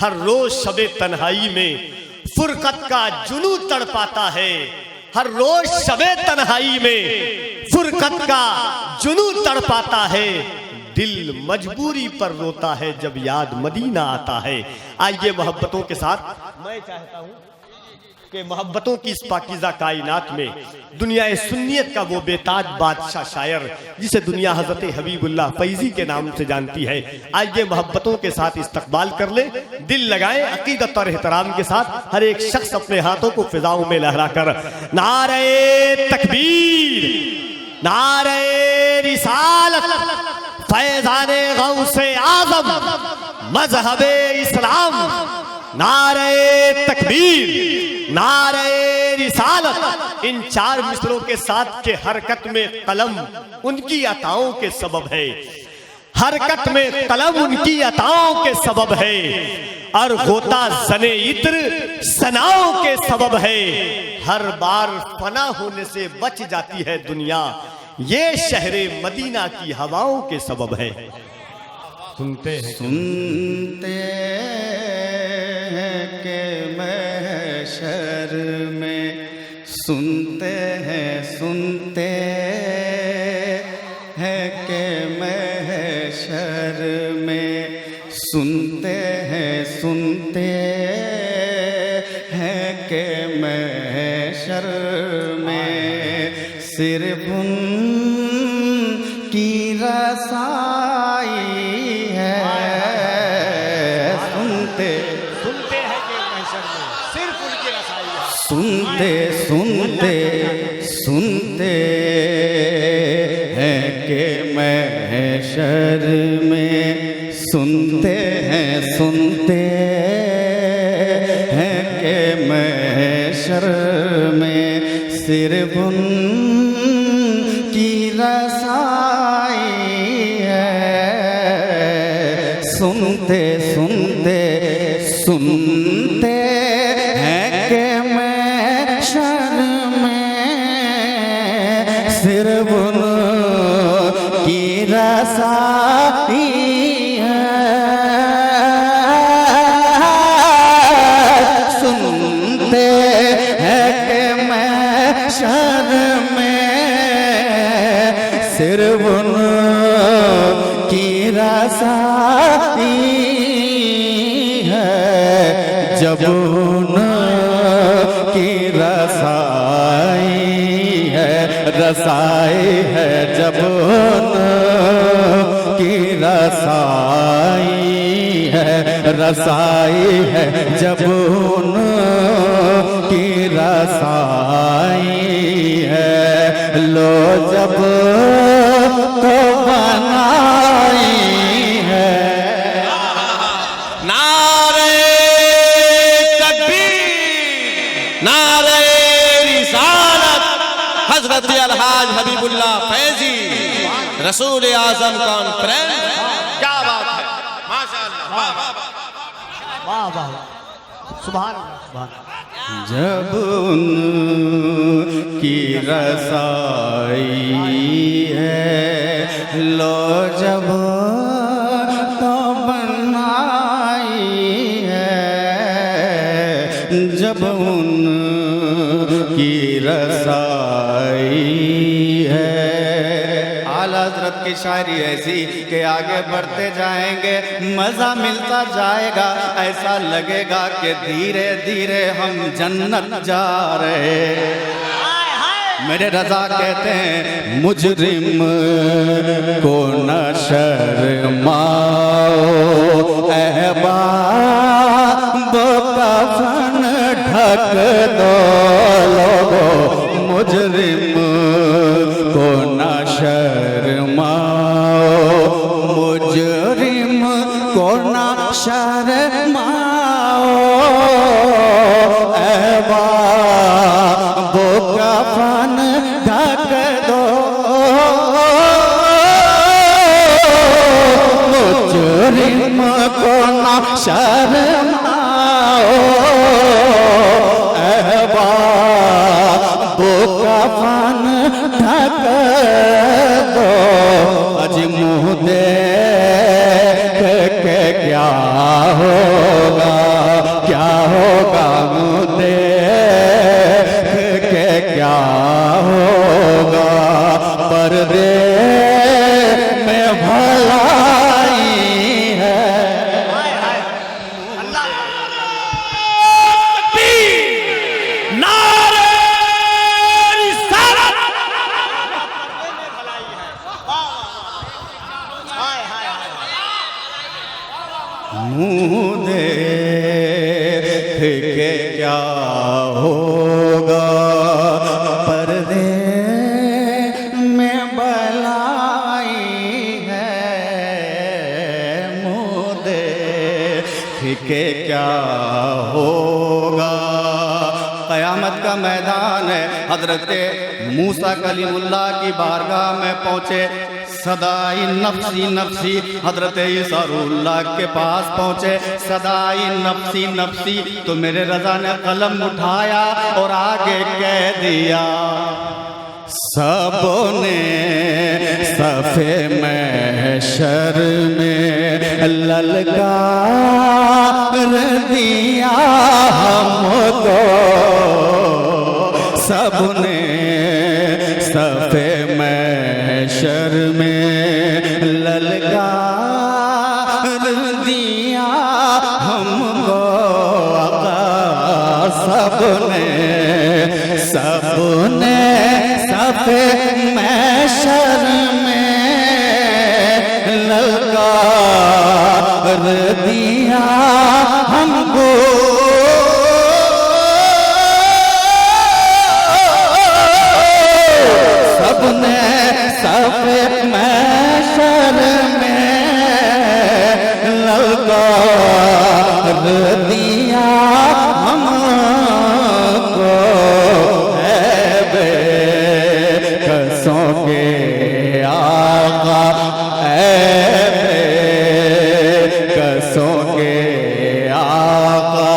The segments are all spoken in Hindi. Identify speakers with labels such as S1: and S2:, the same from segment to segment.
S1: हर रोज शबे तन्हाई में फुरकत का जुनू तड़पाता है। हर रोज शबे तन्हाई में फुरकत का जुनू तड़पाता है। दिल मजबूरी पर रोता है जब याद मदीना आता है। आइए मोहब्बतों के साथ मैं चाहता हूं कि मोहब्बतों की इस पाकीज़ा कायनात में दुनिया सुन्नियत का वो बेताज बादशाह शायर जिसे दुनिया हजरत हबीबुल्लाह फैजी के नाम से जानती है, आइए मोहब्बतों के साथ इस्तकबाल कर ले। दिल लगाए अकीदत और एहतराम के साथ। हर एक शख्स अपने हाथों को फिजाओं में लहरा कर नारे तकबीर, नारे रिसालत, फैज़ाने गौसे आज़म, मज़हबे इस्लाम, नारे तकबीर, नारे रिसालत। इन चार मिसरों के साथ के हरकत में कलम उनकी अताओं के सबब है। हरकत में कलम उनकी अताओं के सबब है और होता जने इत्र सनाओं के सबब है। हर बार फना होने से बच जाती है दुनिया, ये शहरे मदीना की हवाओं के सबब है। सुनते हैं
S2: के महशर में, सुनते हैं के महशर में, सुनते हैं के महशर में सिर्फ उनकी रसाई है। सुनते
S1: हैं कि महशर में सिर्फ उनकी रसाई है।
S2: सुनते हैं कि महशर में, सुनते हैं कि महशर में सिर्फ उनकी रसाई है। सुनते हैं कि महशर में सिर्फ उनकी रसाई है। सुनते हैं कि महशर में सिर्फ उनकी रसाई है। जब उनकी रसाई है, जब उनकी रसाई है, जब उनकी रसाई है। लो जब तो बनाई है।
S3: नारे तकबीर, नारे रिसालत, हजरत अलहाज हबीबुल्लाह फैजी रसूल आजम कॉन्फ्रेंस। क्या बात है, माशाअल्लाह, वाह वाह
S1: वाह वाह, सुभान अल्लाह।
S2: जब उनकी रसाई है, लो जब तो बनाई है। जब उनकी रसाई है। आला हज़रत की शायरी ऐसी कि आगे बढ़ते जाएंगे मज़ा मिलता जाएगा। ऐसा लगेगा कि धीरे धीरे हम जन्नत जा रहे। मेरे रज़ा कहते हैं मुजरिम को न शर्माओ, अहबाब कफन ढक दो लोगो। मुजरिम को न शर्माओ, मुजरिम को न शर्माओ, अहबाब कफन ढक दो। मुजरिम को न शर्माओ, अहबाब कफन ढक दो। अज मुँह देख के क्या होगा, के क्या होगा, पर्दे में बलाई है, मुँह देख के क्या होगा। क़यामत का मैदान है। हज़रत मूसा कलीमुल्लाह की बारगाह में पहुँचे, सदाई नफ्सी नफ्सी। हज़रत ईसा रूहुल्लाह के पास पहुँचे, सदाई नफ्सी नफ्सी। तो मेरे रज़ा ने कलम उठाया और आगे कह दिया, सबने सफ़े महशर में ललकार दिया हमको, सबने सफ़े महशर में ललकार दिया हमको। सबने सबने सफ़े महशर में ललकार दिया हमको। सबने सफ़े महशर में ललकार दिया हमको। बेकसों के आका, बेकसों के आका,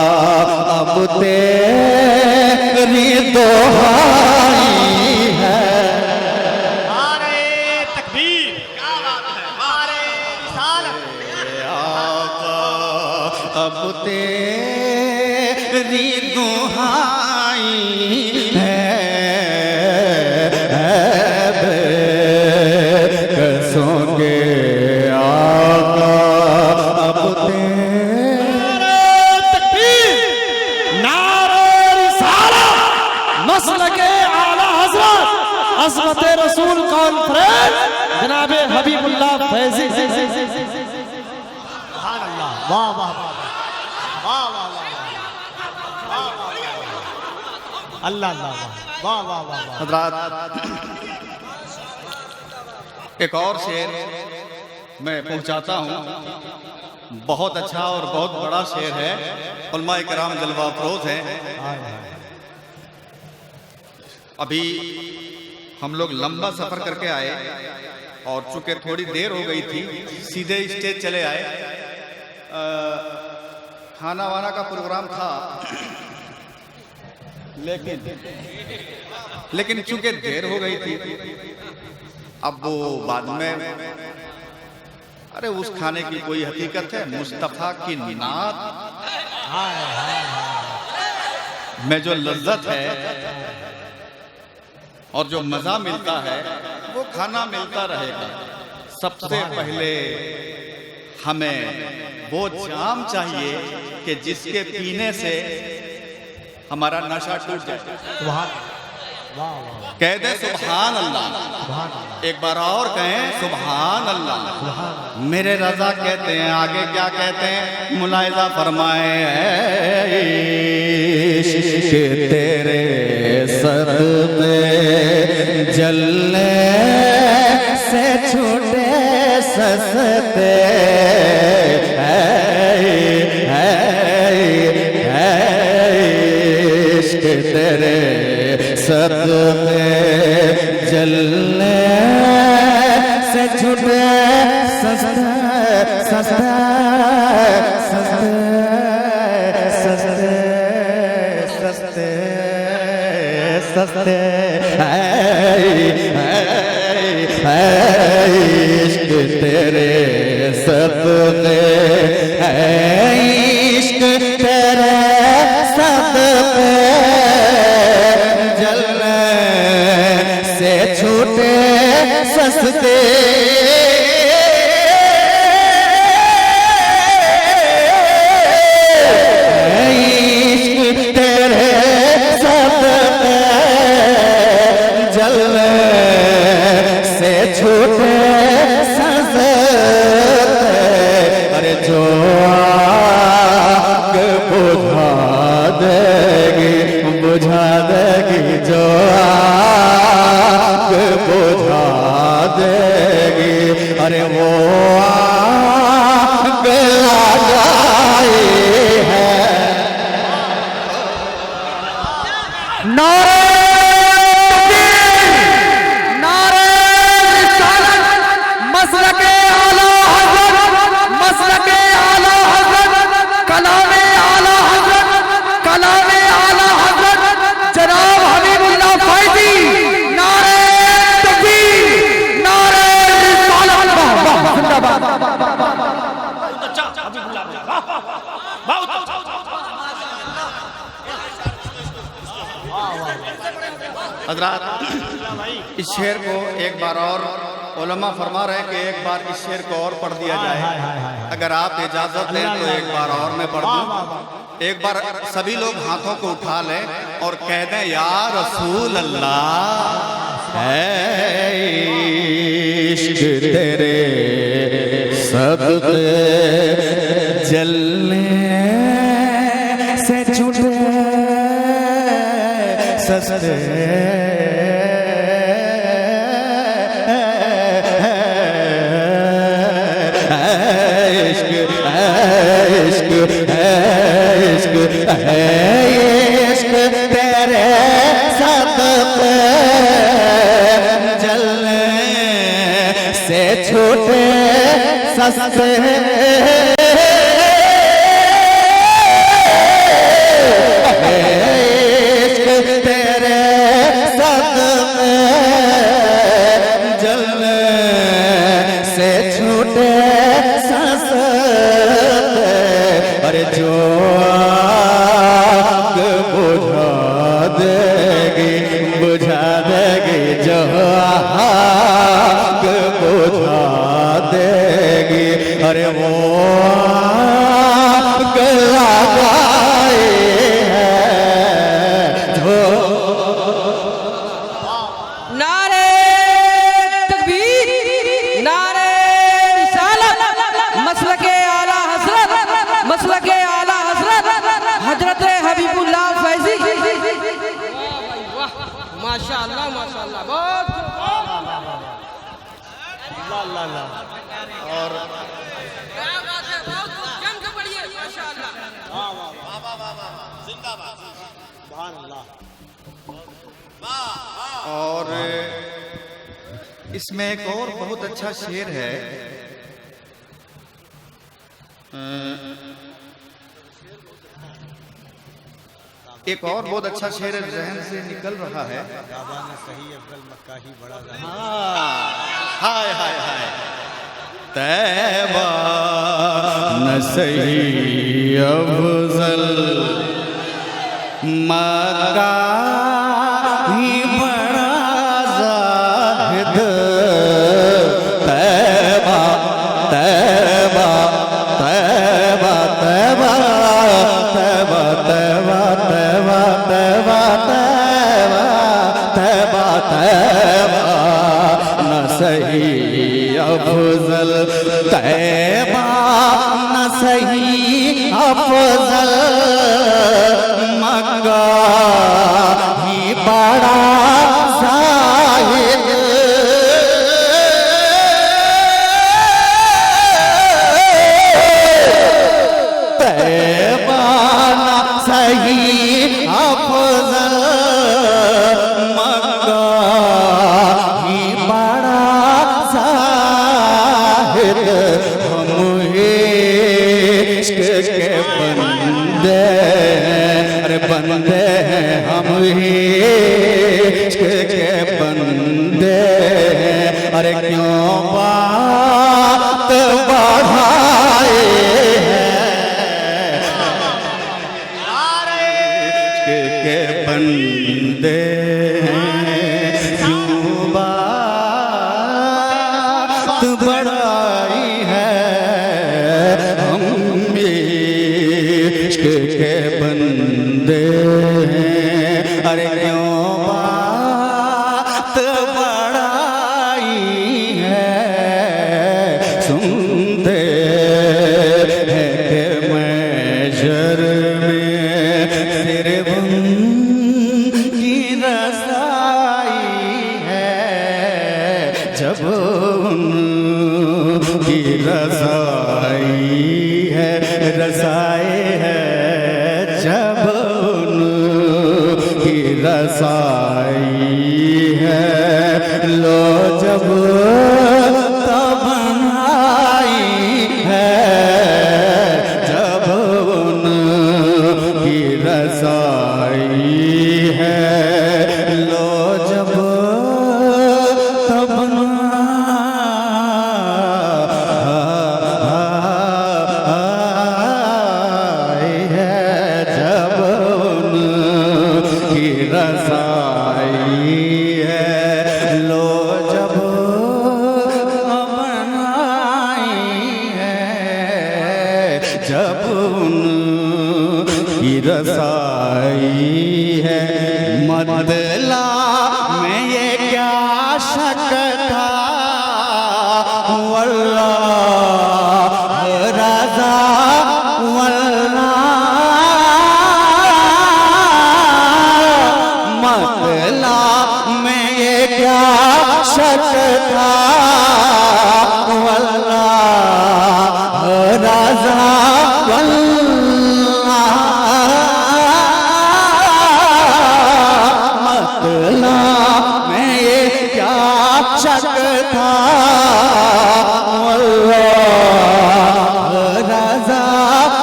S2: अब तेरी दोहाई है।
S1: नारे तकबीर, क्या बात है, नारे रिसालत।
S2: आका अब तेरी दुहाई है, बेकसों के आका अब
S3: मसलके आला हज़रत अज़मत रसूल कॉन्फ्रेंस जनाब हबीबुल्लाह फैज़ी।
S1: सुभान अल्लाह, वाह वाह वाह वाह वाह वाह, अल्लाह अल्लाह, वाह वाह वाह वाह।
S2: हज़रात, एक और शेर मैं पहुंचाता हूं। बहुत अच्छा और बहुत बड़ा शेर है। उलमाए किराम जलवा अफरोज हैं। अभी हम लोग लंबा सफर करके आए और चूंकि थोड़ी देर हो गई थी, सीधे स्टेज चले आए। खाना वाना का प्रोग्राम था, लेकिन चूंकि देर हो गई थी, अब वो बाद में, अरे उस खाने की कोई हकीकत है? मुस्तफ़ा की नात में जो लज्जत है और जो मजा मिलता है वो खाना मिलता रहेगा। सबसे पहले हमें वो जाम चाहिए कि जिसके पीने से हमारा नशा टूट जाए। कह दे सुभान अल्लाह, एक बार और कहें सुभान अल्लाह। मेरे रजा कहते हैं, आगे क्या कहते हैं? मुलाहिजा फरमाए, इश्क तेरे सर पे जलने से छूटे सस्ते, इश्क तेरे सर पे जलने से छूटे सस्ते सस्ते सस्ते सस्ते सस्ते इश्क तेरे सदक़े, इश्क तेरे सदक़े जलने से छूटे सस्ते। अरे जो आग बुझा देगी, बुझा देगी जो आग बुझा देगी। अरे वो आग लगाई है।
S3: नारे नारे रिसालत, मसलके आला हज़रत, मसलके आला हज़रत, कलामे आला हज़रत, कलामे आला हज़रत जनाब हबीबुल्लाह फैज़ी। नारे तकबीर, नारे रिसालत, वाह वाह जिंदाबाद।
S2: हज़रात, इस शेर को एक बार और उलमा फरमा रहे कि एक बार इस शेर को और पढ़ दिया जाए। अगर आप इजाजत दें तो एक बार और मैं पढ़ दूं। एक बार सभी लोग हाथों को उठा लें और कह दें या रसूल अल्लाह है इश्क तेरे सदक़े जलने से छूटे सस्ते इश्क तेरे सदक़े जलने से छूटे सस्ते इश्क तेरे सदक़े जलने से छूटे सस्ते। अरे जो आग बुझा देगी, बुझा देगी जो आग बुझा देगी। अरे वो आग लगाई है जो
S4: नारे तकबीर, नारे रिसालत, मसलके आला हज़रत, मसलके आला हज़रत हज़रत हबीबुल्लाह फैज़ी। वाह माशाअल्लाह माशाअल्लाह, बहुत
S2: और
S4: क्या बात है, बहुत जम के पढ़िए माशाअल्लाह।
S2: और इसमें एक और बहुत अच्छा शेर है। एक और बहुत अच्छा शेर जहन से निकल रहा है। हाय हाय हाय, तैबा न सही अफजल मक्का ही बड़ा ज़ाहिद। तैबा तैबा तैबा तैबा तैबा तैबा तैबा तैबा तैबा तैबा न सही अफजल, तैबा न सही अफजल मक्का ही बड़ा ज़ाहिद। तैबा न सही अफजल मक्का ही बड़ा ज़ाहिद। हम इश्क के बंदे, अरे बंदे हैं हम इश्क के बंदे। अरे क्यों बात बढ़ाए इश्क के बंदे, क्यों बात बढ़ाई है। हम इश्क के बंदे, अरे क्यों बात बढ़ाई है। सुनते हैं कि महशर में रसाई है, लो जब तब आई है, जब उनकी रसाई है, लो जब तब आई है, जब उनकी रसाई है, लो जब बनाई है, जब उनकी रसाई है। मदला में ये क्या शक था, वल्लाह रज़ा वल्लाह, मदला में ये क्या शक था, वल्लाह रज़ा वल्लाह, मतला में ये क्या शक था, वल्लाह रज़ा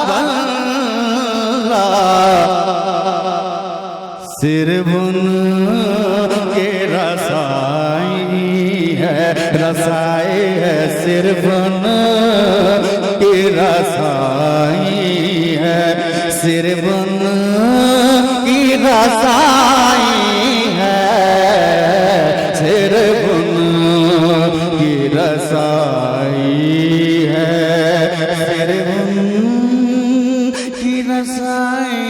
S2: वल्लाह, सिर्फ उनके रसाई है, रसाई है, सिर्फ उनकी रसाई है, सिर्फ उनकी रसाई है, सिर्फ उनकी रसाई है, सिर्फ उनकी रसाई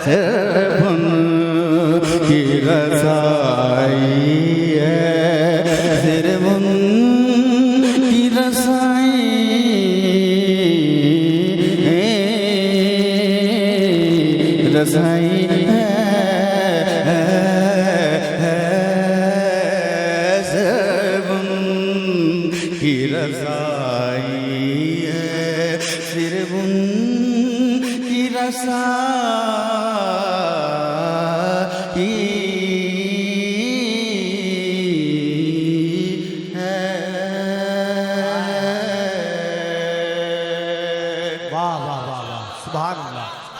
S2: सिर्फ उनकी रसाई है, सिर्फ उनकी रसाई रसाई है, सिर्फ उनकी रसाई है, सिर्फ उनकी रसाई